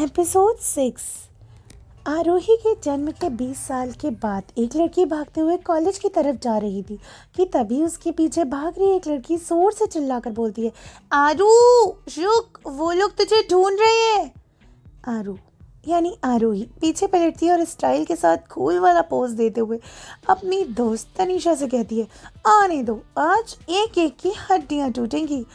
Episode 6। आरोही के जन्म के 20 साल के बाद एक लड़की भागते हुए कॉलेज की तरफ जा रही थी कि तभी उसके पीछे भाग रही एक लड़की जोर से चिल्लाकर बोलती है, आरू रुक, वो लोग तुझे ढूंढ रहे हैं। आरू यानी आरोही पीछे पलटती है और स्टाइल के साथ कूल वाला पोज देते हुए अपनी दोस्त तनीषा से कहती है, आने दो, आज एक एक की हड्डियां टूटेंगी।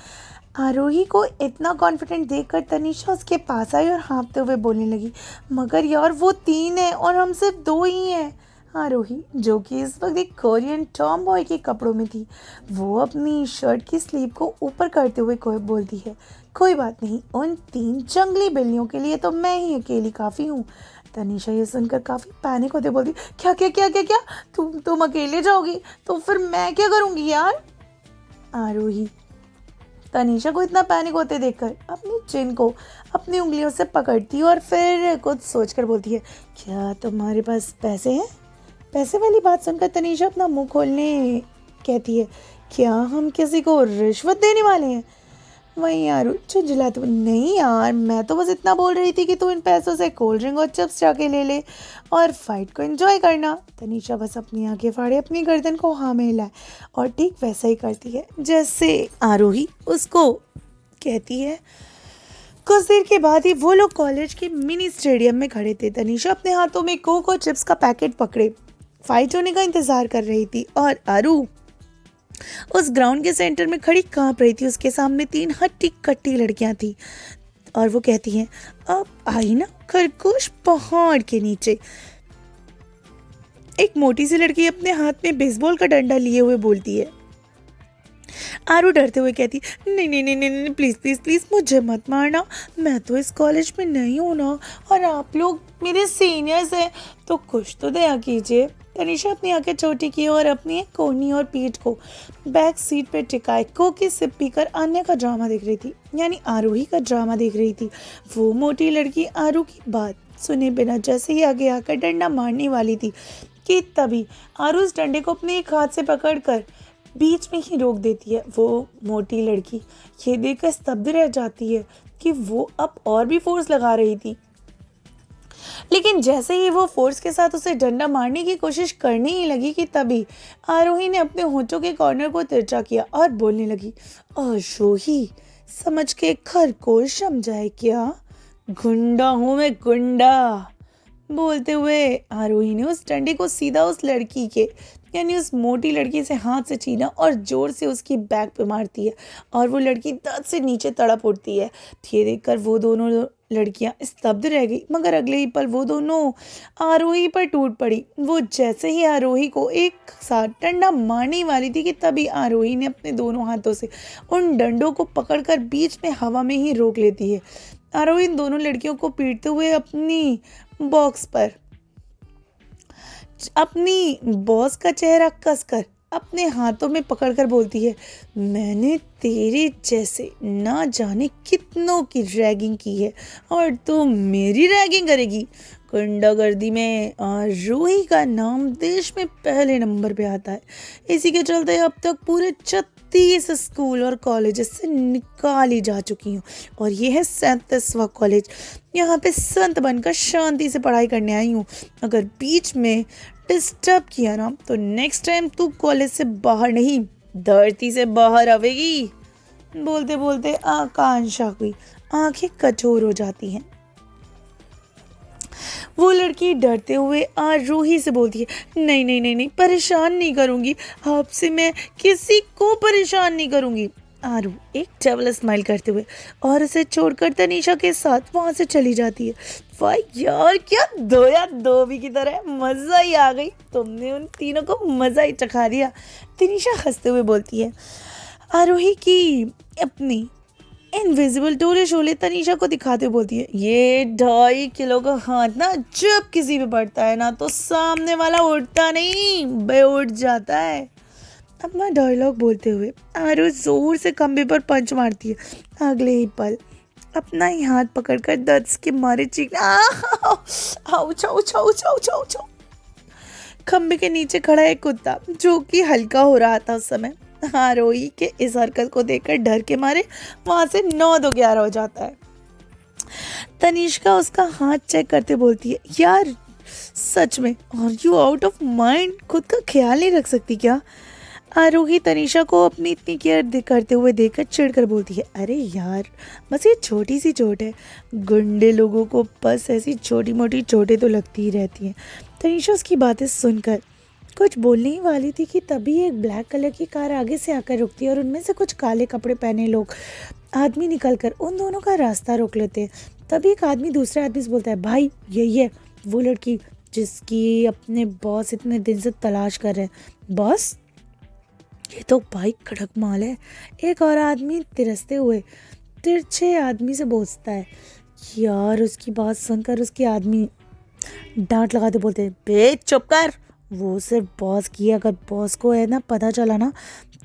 आरोही को इतना कॉन्फिडेंट देखकर तनीषा उसके पास आई और हाँफते हुए बोलने लगी, मगर यार वो 3 है और हम सिर्फ 2 ही हैं। आरोही, जो कि इस वक्त एक कोरियन टॉम बॉय के कपड़ों में थी, वो अपनी शर्ट की स्लीव को ऊपर करते हुए कोई बोलती है, कोई बात नहीं, उन 3 जंगली बिल्लियों के लिए तो मैं ही अकेली काफ़ी हूँ। तनीषा ये सुनकर काफ़ी पैनिक होते बोलती, क्या क्या क्या क्या क्या, तुम अकेले जाओगी तो फिर मैं क्या करूँगी यार। आरोही तनीषा को इतना पैनिक होते देखकर अपनी चिन को अपनी उंगलियों से पकड़ती है और फिर कुछ सोचकर बोलती है, क्या तुम्हारे पास पैसे हैं। पैसे वाली बात सुनकर तनीषा अपना मुंह खोलने कहती है, क्या हम किसी को रिश्वत देने वाले हैं। वहीं यार झुंझुलाते हुए, नहीं यार, मैं तो बस इतना बोल रही थी कि तू इन पैसों से कोल्ड ड्रिंक और चिप्स जाके ले ले और फाइट को एंजॉय करना। तनीषा बस अपनी आंखें फाड़े अपनी गर्दन को हाँ में हिलाए और ठीक वैसा ही करती है जैसे आरोही उसको कहती है। कुछ देर के बाद ही वो लोग कॉलेज के मिनी स्टेडियम में खड़े थे। तनीषा अपने हाथों में कोक और चिप्स का पैकेट पकड़े फाइट होने का इंतजार कर रही थी और आरू उस ग्राउंड के सेंटर में खड़ी कांप रही थी। उसके सामने 3 हट्टी कट्टी लड़कियां थी और वो कहती हैं, अब आई ना खरगोश पहाड़ के नीचे। एक मोटी सी लड़की अपने हाथ में बेसबॉल का डंडा लिए हुए बोलती है। आरू डरते हुए कहती, नहीं नहीं नहीं नहीं प्लीज़ प्लीज़ प्लीज़ मुझे मत मारना, मैं तो इस कॉलेज में नहीं हूँ ना और आप लोग मेरे सीनियर्स हैं, तो कुछ तो दया कीजिए। तनीषा अपनी आंखें छोटी की और अपनी कोहनी और पीठ को बैक सीट पर टिकाए कोक की सिप पीकर अन्य का ड्रामा देख रही थी, यानी आरोही का ड्रामा देख रही थी। वो मोटी लड़की आरू की बात सुने बिना जैसे ही आगे आकर डंडा मारने वाली थी कि तभी आरू उस डंडे को अपने एक हाथ से पकड़कर बीच में ही रोक देती है। वो मोटी लड़की ये देखकर स्तब्ध रह जाती है कि वो अब और भी फोर्स लगा रही थी, लेकिन जैसे ही वो फोर्स के साथ उसे डंडा मारने की कोशिश करने ही लगी कि तभी आरोही ने अपने होंठों के कॉर्नर को तिरछा किया और बोलने लगी, आरोही समझ के खरगोश समझाए क्या, गुंडा हूं मैं, गुंडा। बोलते हुए आरोही ने उस डंडे को सीधा उस लड़की के यानी उस मोटी लड़की से हाथ से छीना और जोर से उसकी बैक पे मारती है और वो लड़की दर्द से नीचे तड़प उठती है। ये देखकर वो दोनों लड़कियां स्तब्ध रह गई, मगर अगले ही पल वो दोनों आरोही पर टूट पड़ी। वो जैसे ही आरोही को एक साथ डंडा मारने वाली थी कि तभी आरोही ने अपने दोनों हाथों से उन डंडों को पकड़कर बीच में हवा में ही रोक लेती है। आरोही इन दोनों लड़कियों को पीटते हुए अपनी बॉस का चेहरा कसकर अपने हाथों में पकड़कर बोलती है, मैंने तेरे जैसे ना जाने कितनों की रैगिंग की है और तू मेरी रैगिंग करेगी। गुंडागर्दी में आरोही का नाम देश में पहले नंबर पे आता है। इसी के चलते अब तक पूरे 36 स्कूल और कॉलेज से निकाली जा चुकी हूँ और ये है 37वां कॉलेज। यहाँ पे संत बनकर शांति से पढ़ाई करने आई हूँ। अगर बीच में डिस्टर्ब किया ना तो नेक्स्ट टाइम तू कॉलेज से बाहर नहीं, धरती से बाहर आवेगी। बोलते बोलते आकांक्षा की आंखें कठोर हो जाती हैं। वो लड़की डरते हुए आरोही से बोलती है, नहीं नहीं नहीं नहीं, परेशान नहीं करूंगी आपसे, मैं किसी को परेशान नहीं करूंगी। आरू एक डबल स्माइल करते हुए और उसे छोड़कर तनीषा के साथ वहां से चली जाती है। वाह यार, क्या दो या दो भी की तरह, मज़ा ही आ गई, तुमने उन तीनों को मज़ा ही चखा दिया। तनीषा हंसते हुए बोलती है। आरोही की अपनी इनविजिबल डोले शोले तनीषा को दिखाते हुए बोलती है, ये 2.5 किलो का हाथ ना जब किसी पे पड़ता है ना तो सामने वाला उठता नहीं, बे उठ जाता है। अपना डायलॉग बोलते हुए आरू जोर से खंबे पर पंच मारती है। अगले ही पल अपना ही हाथ पकड़कर दर्द के मारे खंबे के नीचे खड़ा एक कुत्ता जो कि हल्का हो रहा था उस समय आरोही के इस हरकत को देखकर डर के मारे वहां से 9 2 11 हो जाता है। तनिष्का उसका हाथ चेक करते बोलती है, यार सच में और यू आउट ऑफ माइंड, खुद का ख्याल नहीं रख सकती क्या? आरोही तनिषा को अपनी इतनी केयर करते हुए देखकर चिढ़कर बोलती है, अरे यार बस ये छोटी सी चोट है, गुंडे लोगों को बस ऐसी छोटी मोटी चोटें तो लगती ही रहती हैं। तनिषा उसकी बातें सुनकर कुछ बोलने ही वाली थी कि तभी एक ब्लैक कलर की कार आगे से आकर रुकती है और उनमें से कुछ काले कपड़े पहने लोग आदमी निकलकर उन दोनों का रास्ता रोक लेते हैं। तभी एक आदमी दूसरे आदमी से बोलता है, भाई यही है वो लड़की जिसकी अपने बॉस इतने दिन से तलाश कर रहे हैं। बॉस? ये तो भाई कड़क माल है। एक और आदमी तिरछते हुए तिरछे आदमी से बोलता है। यार उसकी बात सुनकर उसके आदमी डांट लगाते बोलते हैं, बे चुप कर, वो सिर्फ बॉस की है, अगर बॉस को है ना पता चला ना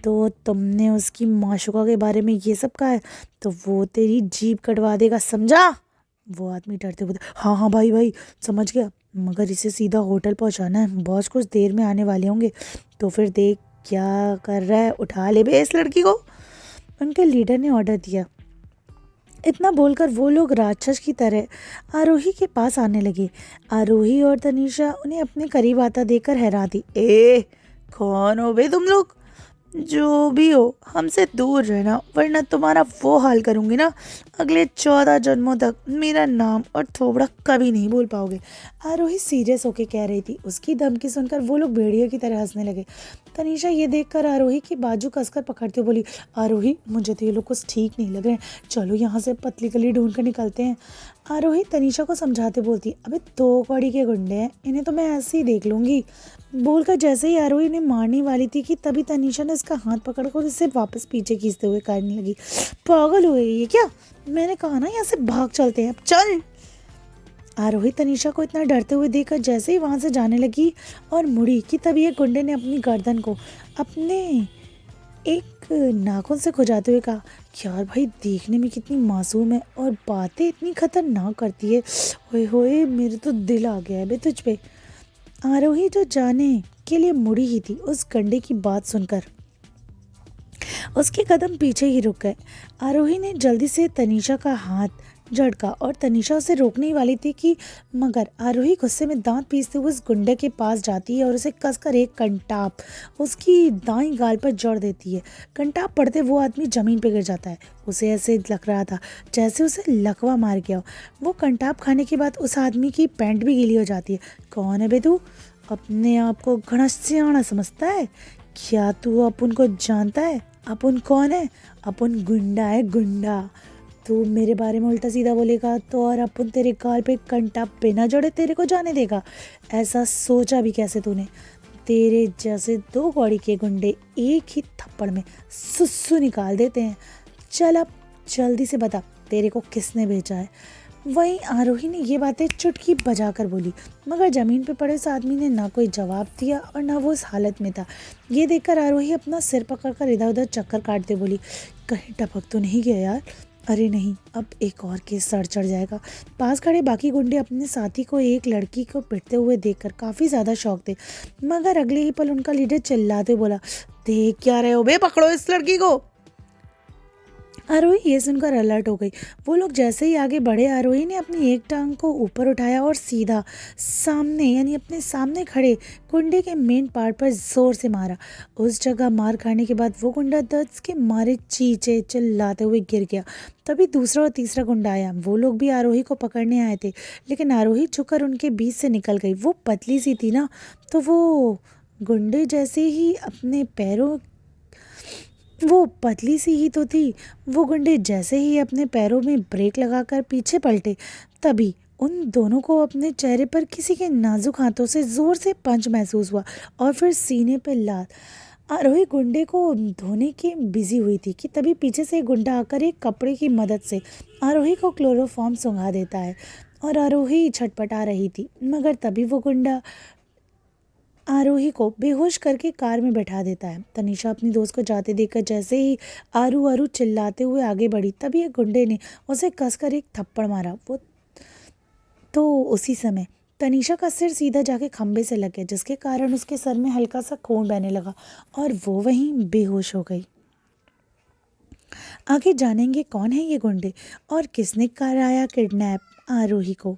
तो तुमने उसकी माशुका के बारे में ये सब कहा है तो वो तेरी जीभ कटवा देगा, समझा? वो आदमी डरते बोलते, हाँ हाँ भाई भाई समझ गया, मगर इसे सीधा होटल पहुंचाना है, बॉस कुछ देर में आने वाले होंगे, तो फिर देख क्या कर रहा है, उठा ले बे इस लड़की को। उनके लीडर ने ऑर्डर दिया। इतना बोलकर वो लोग राक्षस की तरह आरोही के पास आने लगे। आरोही और तनीषा उन्हें अपने करीब आता देखकर हैरान थी। ए कौन हो बे तुम लोग? जो भी हो हमसे दूर रहना, वरना तुम्हारा वो हाल करूँगी ना, अगले 14 जन्मों तक मेरा नाम और थोबड़ा कभी नहीं भूल पाओगे। आरोही सीरियस होके कह रही थी। उसकी धमकी सुनकर वो लोग भेड़िए की तरह हंसने लगे। तनीषा ये देखकर आरोही की बाजू कसकर पकड़ते बोली, आरोही मुझे तो ये लोग कुछ ठीक नहीं लग रहे हैं, चलो यहाँ से पतली गली ढूंढ कर निकलते हैं। आरोही तनीषा को समझाते बोलती, अबे 2 कौड़ी के गुंडे हैं, इन्हें तो मैं ऐसे ही देख लूँगी। बोलकर जैसे ही आरोही ने मारने वाली थी कि तभी तनीषा ने उसका हाथ पकड़कर उसे वापस पीछे खींचते हुए कहने लगी, पागल हो गई है क्या? मैंने कहा ना यहाँ से भाग चलते हैं, अब चल। आरोही तनीषा को इतना डरते हुए देखकर जैसे ही वहाँ से जाने लगी और मुड़ी कि तभी एक गुंडे ने अपनी गर्दन को अपने एक नाखून से खुजाते हुए कहा, यार भाई देखने में कितनी मासूम है और बातें इतनी खतरनाक करती है, ओए होए मेरे तो दिल आ गया है बे तुझ पे। आरोही जो जाने के लिए मुड़ी ही थी, उस गंडे की बात सुनकर उसके कदम पीछे ही रुक गए। आरोही ने जल्दी से तनीषा का हाथ झटका और तनीषा उसे रोकने ही वाली थी कि मगर आरोही गुस्से में दांत पीसते हुए उस गुंडे के पास जाती है और उसे कसकर एक कंटाप उसकी दाईं गाल पर जड़ देती है। कंटाप पड़ते वो आदमी जमीन पर गिर जाता है। उसे ऐसे लग रहा था जैसे उसे लकवा मार गया। वो कंटाप खाने के बाद उस आदमी की पैंट भी गीली हो जाती है। कौन है बे तू? अपने आप को घना सियाना समझता है क्या? तू अपन को जानता है? अपन कौन है? अपन गुंडा है, गुंडा। तू मेरे बारे में उल्टा सीधा बोलेगा तो और अपन तेरे गाल पे कंटा बिना जड़े तेरे को जाने देगा? ऐसा सोचा भी कैसे तूने? तेरे जैसे 2 कौड़ी के गुंडे एक ही थप्पड़ में सुस्सू निकाल देते हैं। चल अब जल्दी से बता तेरे को किसने भेजा है? वहीं आरोही ने ये बातें चुटकी बजाकर बोली, मगर ज़मीन पे पड़े उस आदमी ने ना कोई जवाब दिया और ना वो उस हालत में था। ये देखकर आरोही अपना सिर पकड़कर इधर उधर चक्कर काटते बोली, कहीं टपक तो नहीं गया यार? अरे नहीं, अब एक और केस सर चढ़ जाएगा। पास खड़े बाकी गुंडे अपने साथी को एक लड़की को पिटते हुए देखकर काफ़ी ज़्यादा शौक थे, मगर अगले ही पल उनका लीडर चिल्लाते बोला, देख क्या रहे हो बे, पकड़ो इस लड़की को। आरोही ये सुनकर अलर्ट हो गई। वो लोग जैसे ही आगे बढ़े, आरोही ने अपनी एक टांग को ऊपर उठाया और सीधा सामने यानी अपने सामने खड़े गुंडे के मेन पार्ट पर जोर से मारा। उस जगह मार खाने के बाद वो गुंडा दर्द के मारे चीचे चिल्लाते हुए गिर गया। तभी दूसरा और तीसरा गुंडा आया। वो लोग भी आरोही को पकड़ने आए थे, लेकिन आरोही झुककर उनके बीच से निकल गई। वो पतली सी थी ना, तो वो गुंडे जैसे ही अपने पैरों वो पतली सी ही तो थी। वो गुंडे जैसे ही अपने पैरों में ब्रेक लगाकर पीछे पलटे, तभी उन दोनों को अपने चेहरे पर किसी के नाजुक हाथों से जोर से पंच महसूस हुआ और फिर सीने पर लात। आरोही गुंडे को धोने के बिजी हुई थी कि तभी पीछे से एक गुंडा आकर एक कपड़े की मदद से आरोही को क्लोरोफॉर्म सुंघा देता है और आरोही छटपटा रही थी, मगर तभी वो गुंडा आरोही को बेहोश करके कार में बैठा देता है। तनीषा अपनी दोस्त को जाते देखकर जैसे ही आरू आरू चिल्लाते हुए आगे बढ़ी, तभी एक गुंडे ने उसे कसकर एक थप्पड़ मारा। वो तो उसी समय तनीषा का सिर सीधा जाके खंबे से लग गया, जिसके कारण उसके सर में हल्का सा खून बहने लगा और वो वहीं बेहोश हो गई। आगे जानेंगे कौन है ये गुंडे और किसने कराया किडनैप आरोही को।